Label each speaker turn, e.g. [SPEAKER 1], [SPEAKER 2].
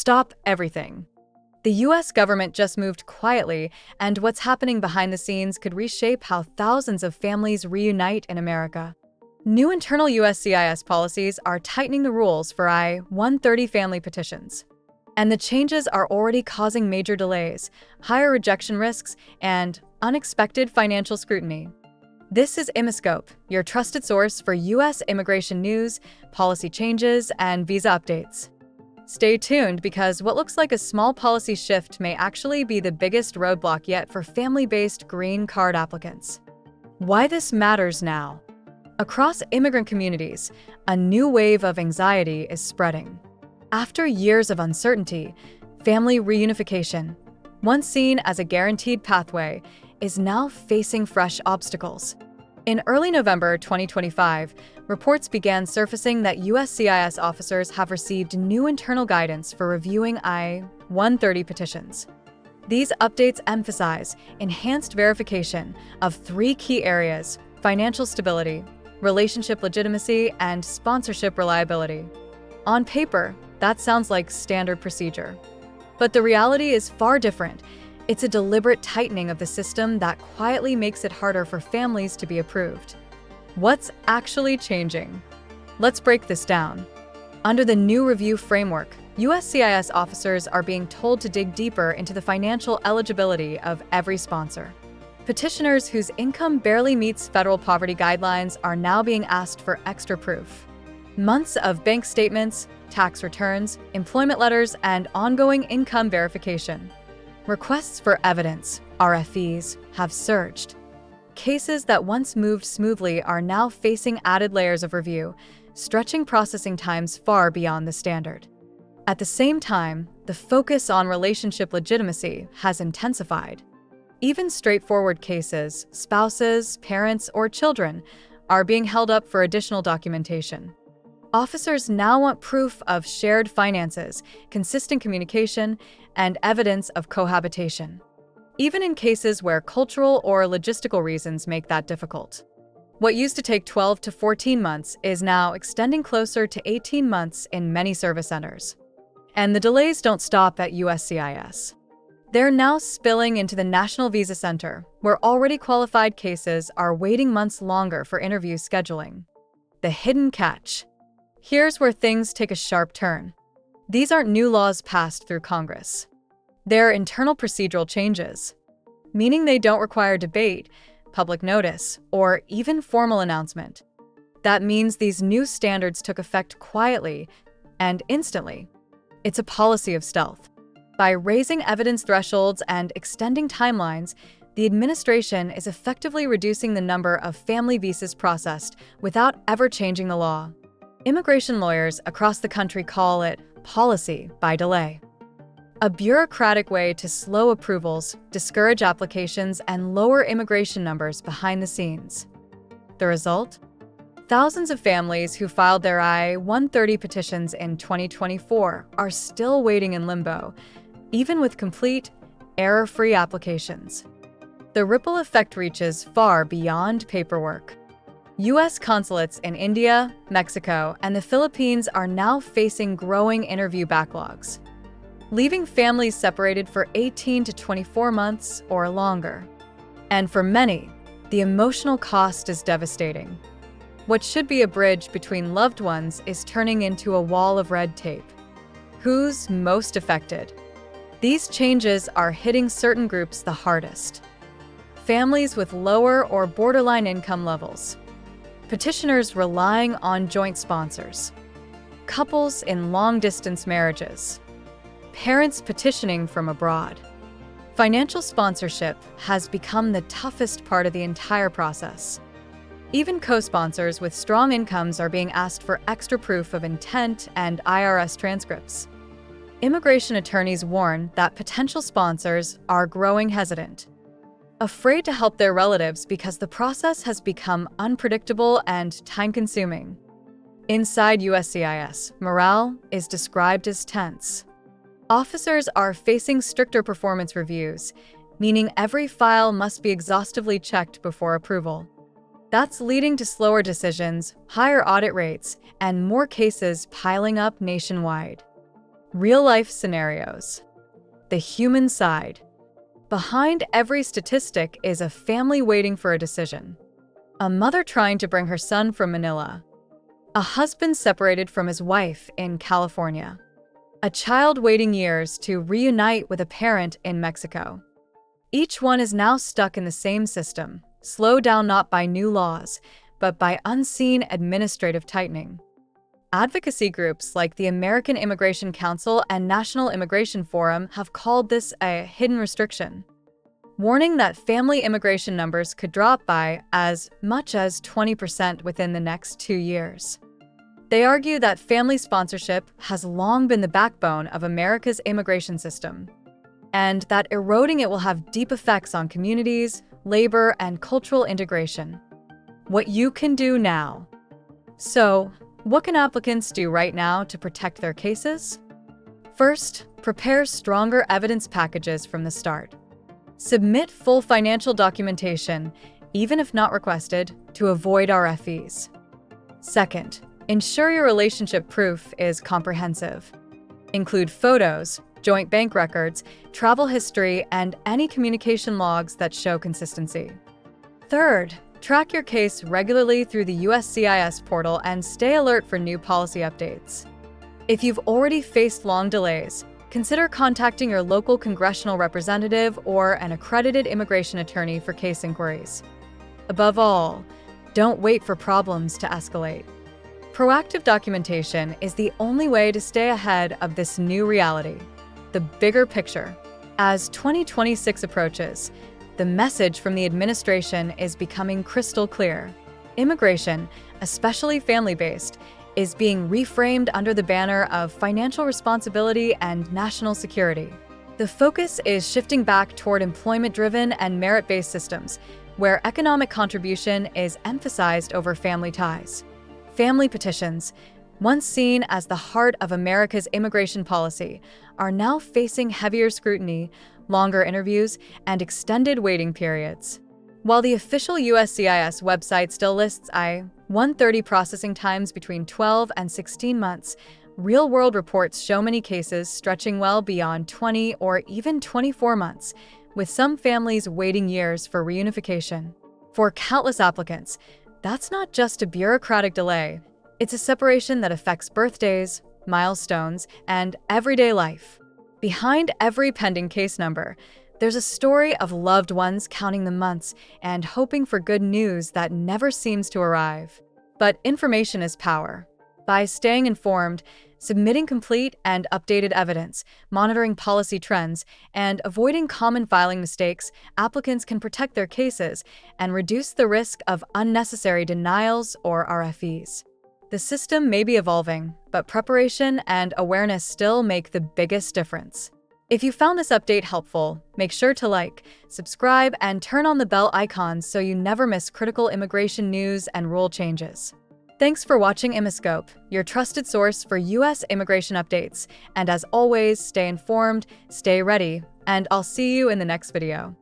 [SPEAKER 1] Stop everything. The US government just moved quietly, and what's happening behind the scenes could reshape how thousands of families reunite in America. New internal USCIS policies are tightening the rules for I-130 family petitions. And the changes are already causing major delays, higher rejection risks, and unexpected financial scrutiny. This is Immiscope, your trusted source for U.S. immigration news, policy changes, and visa updates. Stay tuned because what looks like a small policy shift may actually be the biggest roadblock yet for family-based green card applicants. Why this matters now. Across immigrant communities, a new wave of anxiety is spreading. After years of uncertainty, family reunification, once seen as a guaranteed pathway, is now facing fresh obstacles. In early November 2025, reports began surfacing that USCIS officers have received new internal guidance for reviewing I-130 petitions. These updates emphasize enhanced verification of three key areas: financial stability, relationship legitimacy, and sponsorship reliability. On paper, that sounds like standard procedure. But the reality is far different. It's a deliberate tightening of the system that quietly makes it harder for families to be approved. What's actually changing? Let's break this down. Under the new review framework, USCIS officers are being told to dig deeper into the financial eligibility of every sponsor. Petitioners whose income barely meets federal poverty guidelines are now being asked for extra proof. Months of bank statements, tax returns, employment letters, and ongoing income verification. Requests for evidence, RFEs, have surged. Cases that once moved smoothly are now facing added layers of review, stretching processing times far beyond the standard. At the same time, the focus on relationship legitimacy has intensified. Even straightforward cases, spouses, parents, or children, are being held up for additional documentation. Officers now want proof of shared finances, consistent communication, and evidence of cohabitation, even in cases where cultural or logistical reasons make that difficult. What used to take 12 to 14 months is now extending closer to 18 months in many service centers. And the delays don't stop at USCIS. They're now spilling into the National Visa Center, where already qualified cases are waiting months longer for interview scheduling. The hidden catch. Here's where things take a sharp turn. These aren't new laws passed through Congress. They're internal procedural changes, meaning they don't require debate, public notice, or even formal announcement. That means these new standards took effect quietly and instantly. It's a policy of stealth. By raising evidence thresholds and extending timelines, the administration is effectively reducing the number of family visas processed without ever changing the law. Immigration lawyers across the country call it policy by delay, a bureaucratic way to slow approvals, discourage applications, and lower immigration numbers behind the scenes. The result? Thousands of families who filed their I-130 petitions in 2024 are still waiting in limbo, even with complete, error-free applications. The ripple effect reaches far beyond paperwork. U.S. consulates in India, Mexico, and the Philippines are now facing growing interview backlogs, leaving families separated for 18 to 24 months or longer. And for many, the emotional cost is devastating. What should be a bridge between loved ones is turning into a wall of red tape. Who's most affected? These changes are hitting certain groups the hardest. Families with lower or borderline income levels. Petitioners relying on joint sponsors. Couples in long-distance marriages. Parents petitioning from abroad. Financial sponsorship has become the toughest part of the entire process. Even co-sponsors with strong incomes are being asked for extra proof of intent and IRS transcripts. Immigration attorneys warn that potential sponsors are growing hesitant, afraid to help their relatives because the process has become unpredictable and time-consuming. Inside USCIS, morale is described as tense. Officers are facing stricter performance reviews, meaning every file must be exhaustively checked before approval. That's leading to slower decisions, higher audit rates, and more cases piling up nationwide. Real-life scenarios. The human side. Behind every statistic is a family waiting for a decision. A mother trying to bring her son from Manila. A husband separated from his wife in California. A child waiting years to reunite with a parent in Mexico. Each one is now stuck in the same system, slowed down not by new laws, but by unseen administrative tightening. Advocacy groups like the American Immigration Council and National Immigration Forum have called this a hidden restriction, warning that family immigration numbers could drop by as much as 20% within the next 2 years. They argue that family sponsorship has long been the backbone of America's immigration system, and that eroding it will have deep effects on communities, labor, and cultural integration. What you can do now. So, what can applicants do right now to protect their cases? First, prepare stronger evidence packages from the start. Submit full financial documentation, even if not requested, to avoid RFEs. Second, ensure your relationship proof is comprehensive. Include photos, joint bank records, travel history, and any communication logs that show consistency. Third, track your case regularly through the USCIS portal and stay alert for new policy updates. If you've already faced long delays, consider contacting your local congressional representative or an accredited immigration attorney for case inquiries. Above all, don't wait for problems to escalate. Proactive documentation is the only way to stay ahead of this new reality. The bigger picture. As 2026 approaches, the message from the administration is becoming crystal clear. Immigration, especially family-based, is being reframed under the banner of financial responsibility and national security. The focus is shifting back toward employment-driven and merit-based systems, where economic contribution is emphasized over family ties. Family petitions, once seen as the heart of America's immigration policy, are now facing heavier scrutiny, longer interviews, and extended waiting periods. While the official USCIS website still lists I-130 processing times between 12 and 16 months, real-world reports show many cases stretching well beyond 20 or even 24 months, with some families waiting years for reunification. For countless applicants, that's not just a bureaucratic delay, it's a separation that affects birthdays, milestones, and everyday life. Behind every pending case number, there's a story of loved ones counting the months and hoping for good news that never seems to arrive. But information is power. By staying informed, submitting complete and updated evidence, monitoring policy trends, and avoiding common filing mistakes, applicants can protect their cases and reduce the risk of unnecessary denials or RFEs. The system may be evolving, but preparation and awareness still make the biggest difference. If you found this update helpful, make sure to like, subscribe, and turn on the bell icon so you never miss critical immigration news and rule changes. Thanks for watching Immiscope, your trusted source for U.S. immigration updates. And as always, stay informed, stay ready, and I'll see you in the next video.